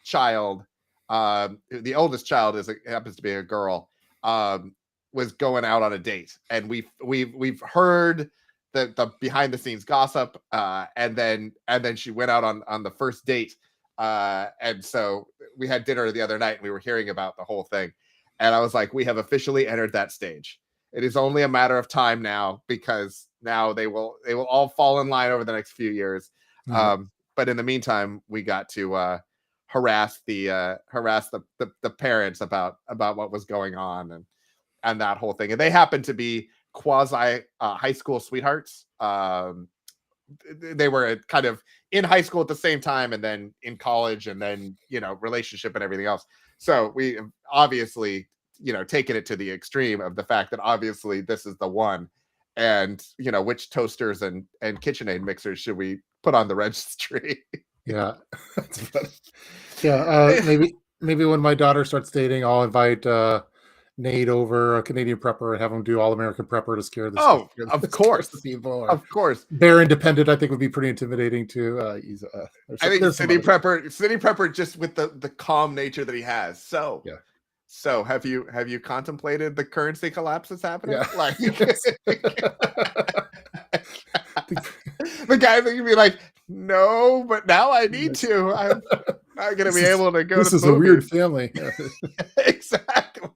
child, the oldest child happens to be a girl, um, was going out on a date, and we've heard the behind the scenes gossip, and then she went out on the first date, and so we had dinner the other night and we were hearing about the whole thing, and I was like, we have officially entered that stage. It is only a matter of time now, because now they will all fall in line over the next few years. mhm, But in the meantime, we got to harass the parents about what was going on, and that whole thing. And they happen to be quasi high school sweethearts, they were kind of in high school at the same time, and then in college, and then relationship and everything else. So we obviously taken it to the extreme of the fact that obviously this is the one, and which toasters and KitchenAid mixers should we put on the registry? Yeah, that's funny. Yeah, maybe when my daughter starts dating, I'll invite Nate over, a Canadian prepper, and have him do all American prepper to scare the of course the people. Of course, Bear Independent, I think, would be pretty intimidating too. I think City Prepper, just with the calm nature that he has. So yeah. So have you contemplated the currency collapse that's happening? Yeah. Like the guy that you'd be like, no, but now I need to. I'm not going to be able to go. This to is a weird family. Exactly.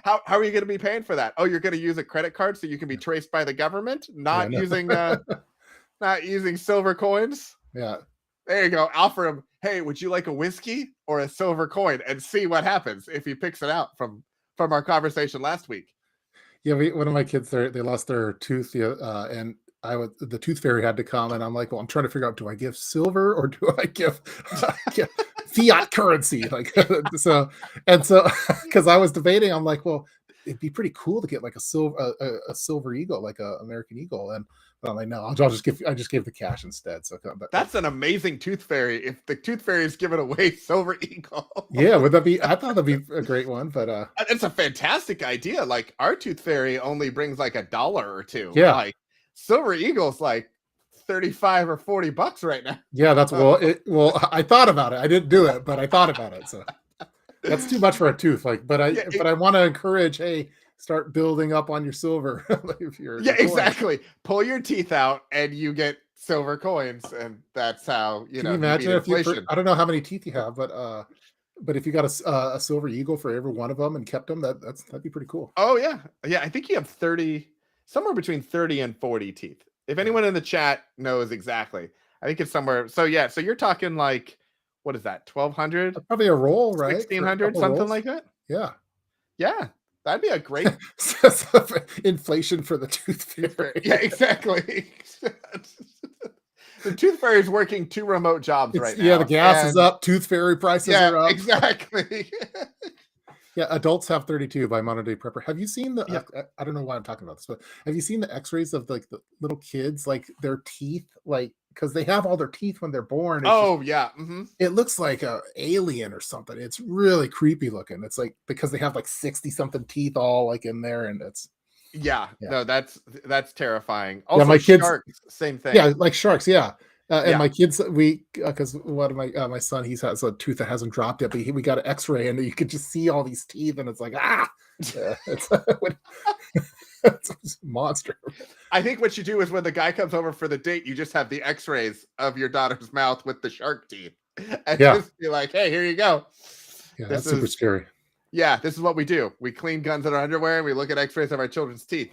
How are you going to be paying for that? Oh, you're going to use a credit card so you can be traced by the government, not using silver coins. Yeah. There you go. Offer him, hey, would you like a whiskey or a silver coin, and see what happens if he picks it out from our conversation last week. Yeah, one of my kids, they lost their tooth, and the tooth fairy had to come, and I'm like, well, I'm trying to figure out, do I give silver or do I give fiat currency? Like, so because I was debating, I'm like, well, it'd be pretty cool to get like a silver eagle, like a American eagle, and I'm like, no, I just give the cash instead. So that's an amazing tooth fairy. If the tooth fairy is giving away silver eagle, yeah, would that be? I thought that'd be a great one, but it's a fantastic idea. Like our tooth fairy only brings like $1 or $2. Yeah, like silver eagle's like $35 or $40 right now. Yeah, that's well. I thought about it. I didn't do it, but I thought about it. So that's too much for a tooth. Like, but I want to encourage. Hey, start building up on your silver. If you're exactly. Pull your teeth out and you get silver coins, and that's how Can you imagine if I don't know how many teeth you have, but if you got a silver eagle for every one of them and kept them, that'd be pretty cool. Oh yeah. I think you have 30, somewhere between 30 and 40 teeth. If anyone in the chat knows exactly, I think it's somewhere. So yeah, so you're talking like, what is that? 1,200? Probably a roll, right? 1,600, something rolls? Like that. Yeah. Yeah. That'd be a great inflation for the tooth fairy. Yeah, exactly. The tooth fairy is working 2 remote jobs right now. Yeah, the gas is up. Tooth fairy prices are up. Exactly. Yeah, adults have 32 by Modern Day Prepper. Have you seen I don't know why I'm talking about this, but have you seen the X-rays of like the little kids, like their teeth, like because they have all their teeth when they're born? Yeah. It looks like a alien or something. It's really creepy looking. It's like because they have like 60 something teeth all like in there, and it's no, that's terrifying. Also, my kids, sharks, same thing. Yeah, like sharks. Yeah. And my kids, because one of my son, he has a tooth that hasn't dropped yet, but we got an X-ray, and you could just see all these teeth, and it's like it's a monster. I think what you do is when the guy comes over for the date, you just have the X-rays of your daughter's mouth with the shark teeth, and just be like, "Hey, here you go." Yeah, that's super scary. Yeah, this is what we do. We clean guns in our underwear, and we look at X-rays of our children's teeth.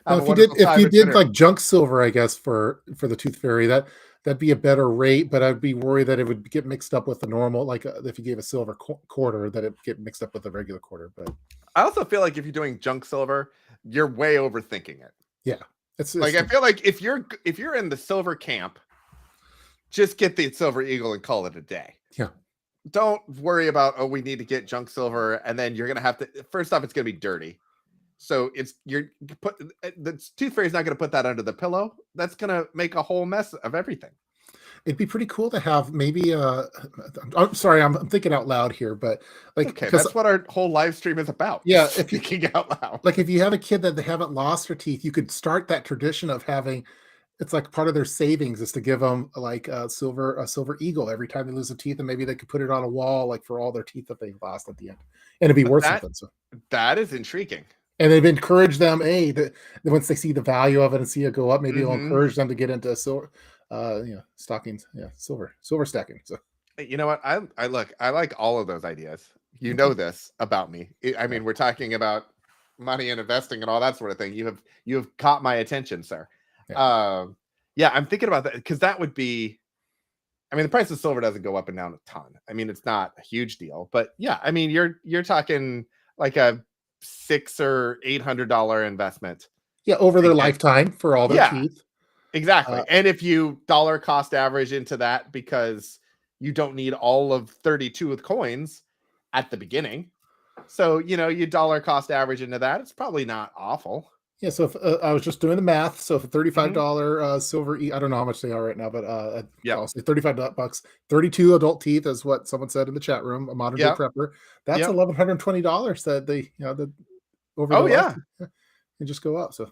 Now, if you did like junk silver, I guess for the tooth fairy, that'd be a better rate, but I'd be worried that it would get mixed up with the normal, like if you gave a silver quarter, that it get mixed up with the regular quarter. But I also feel like if you're doing junk silver, you're way overthinking it. Yeah, it's I feel like if you're in the silver camp, just get the silver eagle and call it a day. Yeah. Don't worry about we need to get junk silver, and then you're gonna have to. First off, it's gonna be dirty. So the tooth fairy is not going to put that under the pillow. That's going to make a whole mess of everything. It'd be pretty cool to have maybe I'm sorry, I'm thinking out loud here, but that's what our whole live stream is about. Yeah, if you can get out loud. Like if you have a kid that they haven't lost their teeth, you could start that tradition of having. It's like part of their savings is to give them like a silver eagle every time they lose a teeth, and maybe they could put it on a wall like for all their teeth that they lost at the end, and it'd be worth something. So that is intriguing. And they've encouraged them, once they see the value of it and see it go up, maybe it'll encourage them to get into silver, stockings, silver stacking. So, you know what? I like all of those ideas. You know this about me. I mean, we're talking about money and investing and all that sort of thing. You have caught my attention, sir. Yeah. I'm thinking about that because that would be. I mean, the price of silver doesn't go up and down a ton. I mean, it's not a huge deal, but yeah, I mean, you're talking like a $600 or $800 investment. Yeah, over their lifetime for all their teeth. Exactly. And if you dollar cost average into that, because you don't need all of 32 with coins at the beginning. So, you dollar cost average into that, it's probably not awful. Yeah, so if I was just doing the math, so if a $35 silver, I don't know how much they are right now, but I'll say $35, 32 adult teeth is what someone said in the chat room. A modern day prepper, that's $1,120 that they, that over the life, and just go up. So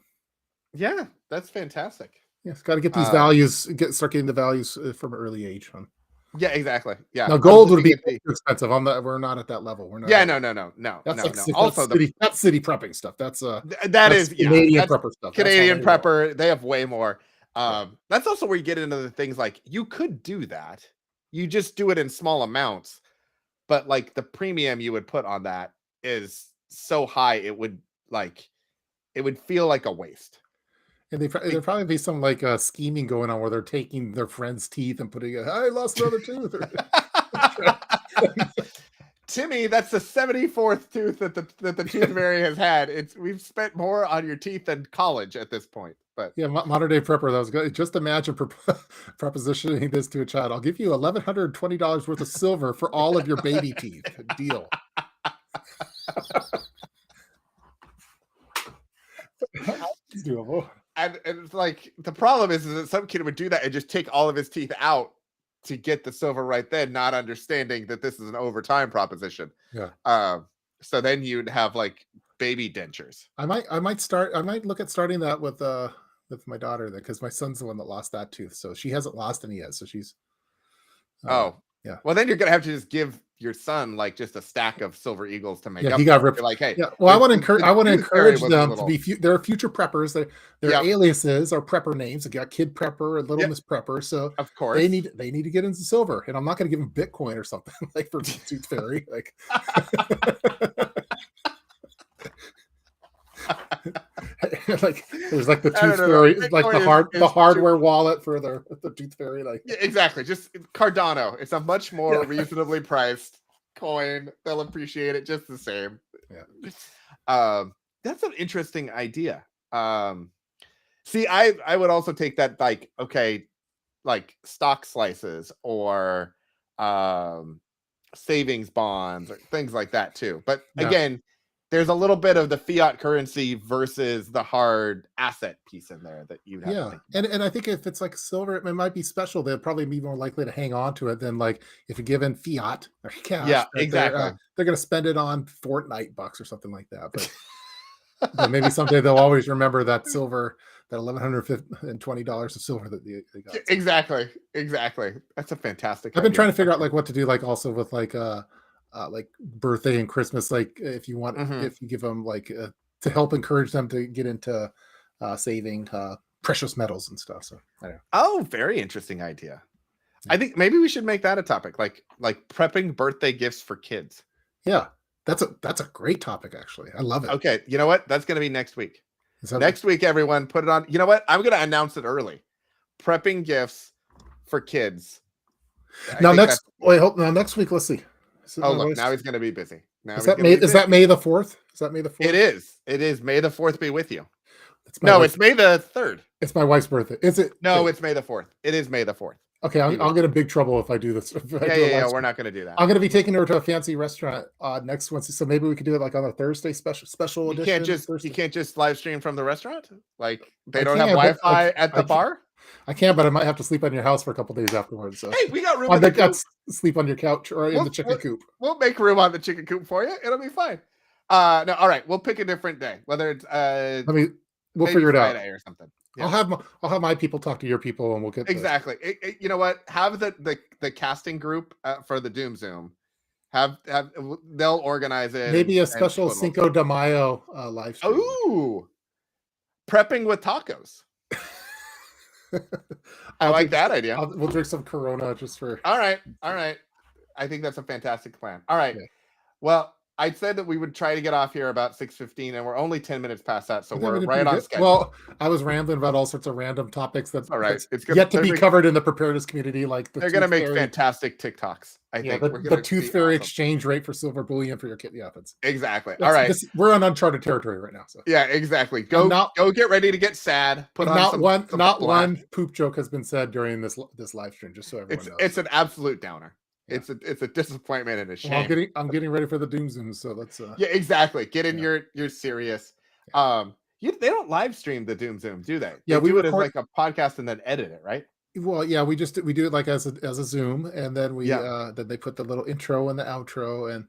yeah, that's fantastic. Yeah, it's got to get these values, start getting the values from an early age. Yeah, exactly. Yeah. Now gold would be too expensive. We're not at that level. We're not. Yeah, no. That's no. Also, that's city prepping stuff. That's Canadian prepper stuff. Canadian prepper. They have way more. That's also where you get into the things like you could do that. You just do it in small amounts, but like the premium you would put on that is so high it would feel like a waste. And there'd probably be some like scheming going on where they're taking their friend's teeth and putting I lost another tooth. Timmy, that's the 74th tooth that the tooth fairy has had. We've spent more on your teeth than college at this point. But yeah, modern day prepper, that was good. Just imagine propositioning this to a child. I'll give you $1,120 worth of silver for all of your baby teeth. Deal. It's doable. And it's like the problem is that some kid would do that and just take all of his teeth out to get the silver right then, not understanding that this is an overtime proposition. Yeah. So then you'd have like baby dentures. I might look at starting that with my daughter, because my son's the one that lost that tooth, so she hasn't lost any yet. So she's. Yeah. Well, then you're gonna have to just give your son like just a stack of silver eagles to make up. He got ripped. You're like, hey. Yeah. Well, I want to encourage them to be. There are future preppers. Their aliases are prepper names. They got Kid Prepper and Little Miss Prepper. So of course they need to get into silver, and I'm not going to give them Bitcoin or something like for Tooth Fairy. Like. Like there's like the Tooth Fairy, like the hardware wallet for the Tooth Fairy, like exactly. Just Cardano. It's a much more reasonably priced coin. They'll appreciate it just the same. Yeah. That's an interesting idea. See, I would also take that like stock slices or savings bonds or things like that too. But again, there's a little bit of the fiat currency versus the hard asset piece in there that you have to think about. And I think if it's like silver, it might be special. They'll probably be more likely to hang on to it than like if you give in fiat or cash. Yeah, exactly. They're going to spend it on Fortnite bucks or something like that. But maybe someday they'll always remember that silver, that $1,120 of silver that they got. Exactly. That's a fantastic. I've been trying to figure out like what to do, like also with like birthday and Christmas, like if you want, if you give them like to help encourage them to get into saving precious metals and stuff. So I don't know. Oh, very interesting idea. I think maybe we should make that a topic, like prepping birthday gifts for kids. Yeah, that's a great topic, actually. I love it. Okay, you know what? That's going to be next week. Next week, everyone, put it on. You know what? I'm going to announce it early. Prepping gifts for kids. Now next week, let's see. Look, now he's going to be busy. Is that May the 4th? Is that May the 4th? It is. May the 4th be with you. It's May the 3rd. It's my wife's birthday. Is it? No, it's May the 4th. It is May the 4th. Okay, I'll get in big trouble if I do this. We're not going to do that. I'm going to be taking her to a fancy restaurant next Wednesday, so maybe we could do it like on a Thursday special edition. You can't just live stream from the restaurant? Like they don't have Wi-Fi at the bar? I can, but I might have to sleep on your house for a couple days afterwards. So hey, we got room in the coop. Sleep on your couch or in the chicken coop. We'll make room on the chicken coop for you. It'll be fine. No, all right. We'll pick a different day. Whether it's we'll figure it out or something. Yeah. I'll have my people talk to your people, and we'll get exactly. You know what? Have the casting group for the Doom Zoom. They'll organize it. Maybe a special Cinco de Mayo live stream. Ooh, prepping with tacos. I like that idea. We'll drink some Corona just for. All right. I think that's a fantastic plan. All right. Yeah. Well, I said that we would try to get off here about 6:15, and we're only 10 minutes past that, so I thought we we're did right pretty on good. schedule. Well, I was rambling about all sorts of random topics All right. that's It's yet to be covered in the preparedness community, like they're going to make fantastic TikToks. I think the tooth fairy exchange rate for silver bullion for your kid. Yeah, exactly. All right. We're on uncharted territory right now. So yeah, exactly. Go get ready to get sad. Put on not one poop joke has been said during this live stream. Just so everyone knows, it's an absolute downer. Yeah. It's a disappointment and a shame. Well, I'm getting ready for the doom zoom. So let's yeah, exactly. Get in your serious. Yeah. They don't live stream the doom zoom, do they? Yeah, we do it as like a podcast and then edit it, right? Well, yeah, we do it like as a Zoom, and then then they put the little intro and the outro, and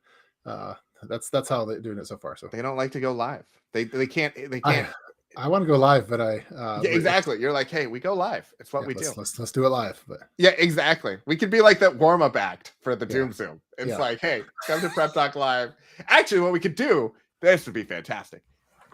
that's how they're doing it so far. So they don't like to go live. They can't. I want to go live, but yeah, exactly. You're like, hey, we go live. It's what we do. Let's do it live. But yeah, exactly. We could be like that warm up act for the Doom Zoom. It's like, hey, come to Prep Talk Live. Actually, what we could do, this would be fantastic,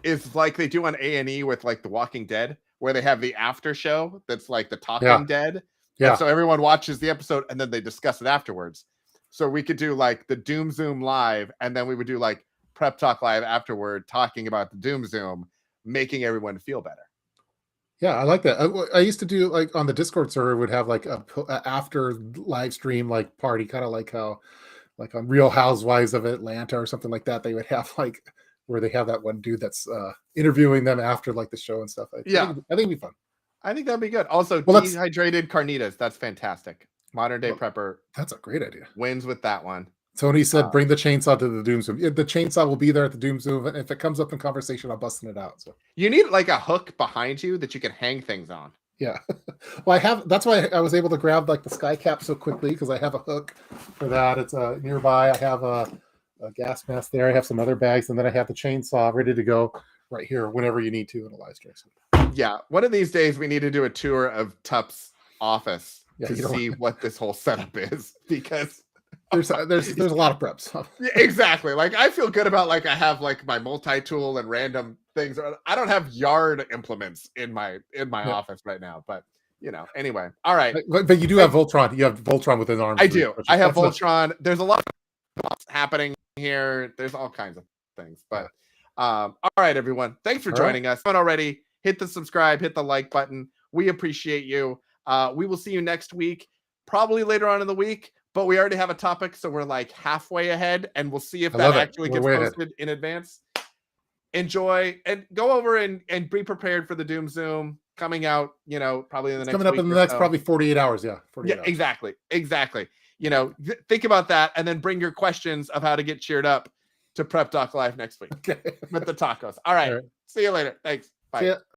is like they do on A&E with like The Walking Dead, where they have the after show that's like the Talking Dead. Yeah. And so everyone watches the episode and then they discuss it afterwards. So we could do like the Doom Zoom live, and then we would do like Prep Talk Live afterward, talking about the Doom Zoom, making everyone feel better. Yeah, I like that. I used to do like on the Discord server, would have like a after live stream like party, kind of like how like on Real Housewives of Atlanta or something like that. They would have like where they have that one dude that's interviewing them after like the show and stuff. I think it'd be fun. I think that'd be good. Also, dehydrated carnitas. That's fantastic. Modern day prepper. That's a great idea. Wins with that one. Tony said, "Bring the chainsaw to the Doom Zoom." The chainsaw will be there at the Doom Zoom, and if it comes up in conversation, I'm busting it out. So you need like a hook behind you that you can hang things on. Yeah, well, that's why I was able to grab like the sky cap so quickly, because I have a hook for that. It's nearby. I have a gas mask there. I have some other bags, and then I have the chainsaw ready to go right here whenever you need to in a live stream. Yeah, one of these days we need to do a tour of Tup's office to see what this whole setup is, because there's a lot of preps. Yeah, exactly. Like I feel good about like I have like my multi-tool and random things. I don't have yard implements in my office right now, but anyway. All right. But you do have Voltron. You have Voltron within arms. I do. I have Voltron. There's a lot of happening here. There's all kinds of things. But all right, everyone. Thanks for joining us. If you haven't already, hit the subscribe, hit the like button. We appreciate you. We will see you next week, probably later on in the week. But we already have a topic, so we're like halfway ahead, and we'll see if that actually gets posted in advance. Enjoy and go over and be prepared for the Doom Zoom coming out, probably in the next coming up in the next probably 48 hours. Yeah. 48 hours. Exactly. Think about that, and then bring your questions of how to get cheered up to Prep Talk Live next week with the tacos. All right. See you later. Thanks. Bye.